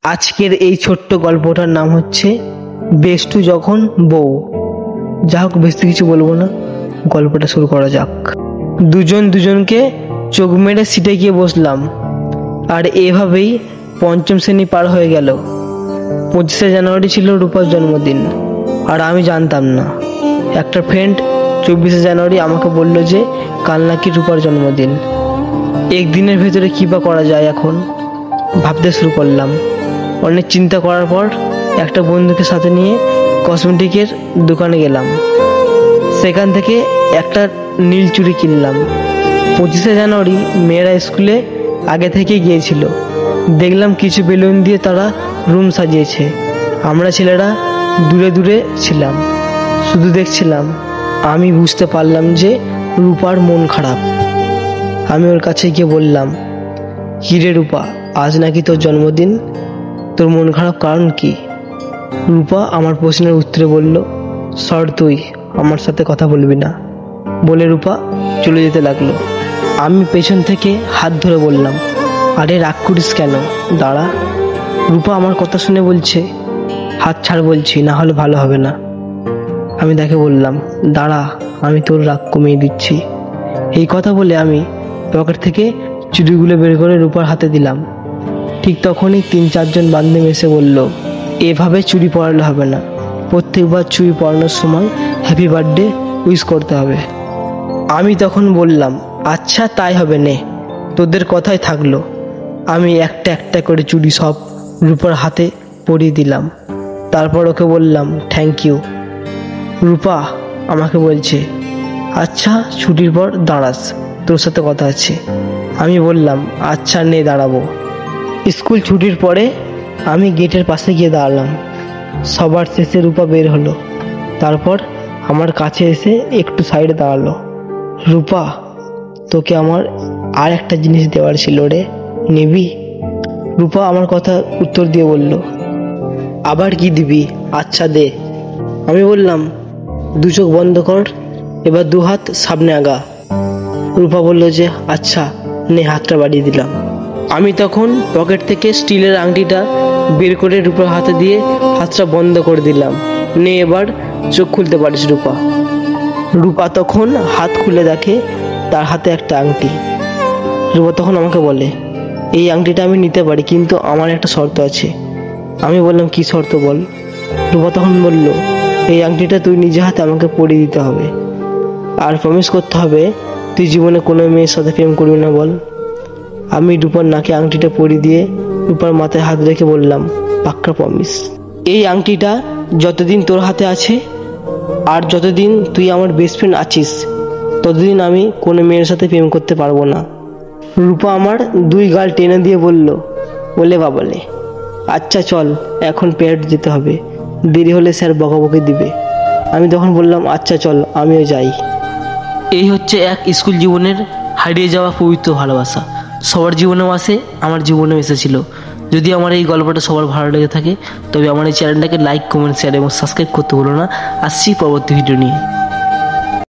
আজকের এই ছোট্ট গল্পটার নাম হচ্ছে বেষ্টু যখন বউ। যা হোক, বেশি কিছু বলবো না, গল্পটা শুরু করা যাক। দুজন দুজনকে চোখ মেরে সিটে গিয়ে বসলাম, আর এভাবেই পঞ্চম শ্রেণী পার হয়ে গেল। 25শে জানুয়ারি ছিল রূপার জন্মদিন, আর আমি জানতাম না। একটা ফ্রেন্ড 24শে জানুয়ারি আমাকে বলল যে কাল নাকি রূপার জন্মদিন। একদিনের ভেতরে কী বা করা যায়, এখন ভাবতে শুরু করলাম। অনেক চিন্তা করার পর একটা বন্ধুকে সাথে নিয়ে কসমেটিকের দোকানে গেলাম। সেখান থেকে একটা নীল চুড়ি কিনলাম। 25শে জানুয়ারি মেয়েরা স্কুলে আগে থেকে গিয়েছিল। দেখলাম কিছু বেলুন দিয়ে তারা রুম সাজিয়েছে। আমরা ছেলেরা দূরে দূরে ছিলাম, শুধু দেখছিলাম। আমি বুঝতে পারলাম যে রূপার মন খারাপ। আমি ওর কাছে গিয়ে বললাম, কী রে রূপা, আজ নাকি তোর জন্মদিন, তোর মন খারাপ কারণ কি? রূপা আমার প্রশ্নের উত্তরে বলল, সর, তুই আমার সাথে কথা বলবি না, বলে রূপা চলে যেতে লাগলো। আমি পেছন থেকে হাত ধরে বললাম, আরে রাগ করিস কেন, দাঁড়া। রূপা আমার কথা শুনে বলছে, হাত ছাড় বলছি, না হলে ভালো হবে না। আমি তাকে বললাম, দাঁড়া, আমি তোর রাগ কমিয়ে দিচ্ছি। এই কথা বলে আমি পকেট থেকে চুড়িগুলো বের করে রূপার হাতে দিলাম। ঠিক তখনই 3-4জন বান্ধবী এসে বলল, এভাবে চুড়ি পরালে হবে না, প্রত্যেকবার চুড়ি পরানোর সময় হ্যাপি বার্থডে উইশ করতে হবে। আমি তখন বললাম, আচ্ছা তাই হবে, নে, তোদের কথাই থাকলো। আমি একটা একটা করে চুড়ি সব রূপার হাতে পরিয়ে দিলাম। তারপর ওকে বললাম, থ্যাংক ইউ। রূপা আমাকে বলছে, আচ্ছা ছুটির পর দাঁড়াস, তোর সাথে কথা আছে। আমি বললাম, আচ্ছা নে, দাঁড়াবো। স্কুল ছুটির পরে আমি গেটের পাশে গিয়ে দাঁড়ালাম। সবার শেষে রূপা বের হলো। তারপর আমার কাছে এসে একটু সাইডে দাঁড়ালো। রূপা, তোকে আমার আর একটা জিনিস দেওয়ার ছিল রে, নিবি? রূপা আমার কথা উত্তর দিয়ে বলল, আবার কি দিবি? আচ্ছা দে। আমি বললাম, দু চোখ বন্ধ কর, এবার 2 হাত সামনে আগা। রূপা বলল যে আচ্ছা, নে, হাতটা বাড়িয়ে দিলাম। আমি তখন পকেট থেকে স্টিলের আংটিটা বের করে রূপার হাতে দিয়ে হাতটা বন্ধ করে দিলাম। নে, এবার চোখ খুলতে পারিস রূপা। রূপা তখন হাত খুলে দেখে তার হাতে একটা আংটি। রূপা তখন আমাকে বলে, এই আংটিটা আমি নিতে পারি, কিন্তু আমার একটা শর্ত আছে। আমি বললাম, কি শর্ত বল? রূপা তখন বলল, এই আংটিটা তুই নিজে হাতে আমাকে পরিয়ে দিতে হবে, আর প্রমিস করতে হবে তুই জীবনে কোনো মেয়ের সাথে প্রেম করবি না, বল। আমি রূপার নাকে আংটিটা পরিয়ে দিয়ে রূপার মাথায় হাত রেখে বললাম, পাক্কা প্রমিস। এই আংটিটা যতদিন তোর হাতে আছে, আর যতদিন তুই আমার বেস্ট ফ্রেন্ড আছিস, ততদিন আমি কোনো মেয়ের সাথে প্রেম করতে পারবো না। রূপা আমার 2 গাল টেনে দিয়ে বলল, বলে বাবালে, আচ্ছা চল, এখন প্যারেড যেতে হবে, দেরি হলে স্যার বকাবকি দিবে। আমি তখন বললাম, আচ্ছা চল, আমিও যাই। এই হচ্ছে এক স্কুল জীবনের হারিয়ে যাওয়া পবিত্র ভালোবাসা। সবার জীবনেও আসে, আমার জীবনেও এসেছিল। যদি আমার এই গল্পটা সবার ভালো লেগে থাকে, তবে আমার এই চ্যানেলটাকে লাইক, কমেন্ট, শেয়ার এবং সাবস্ক্রাইব করতে ভুলো না। আসছি পরবর্তী ভিডিও নিয়ে।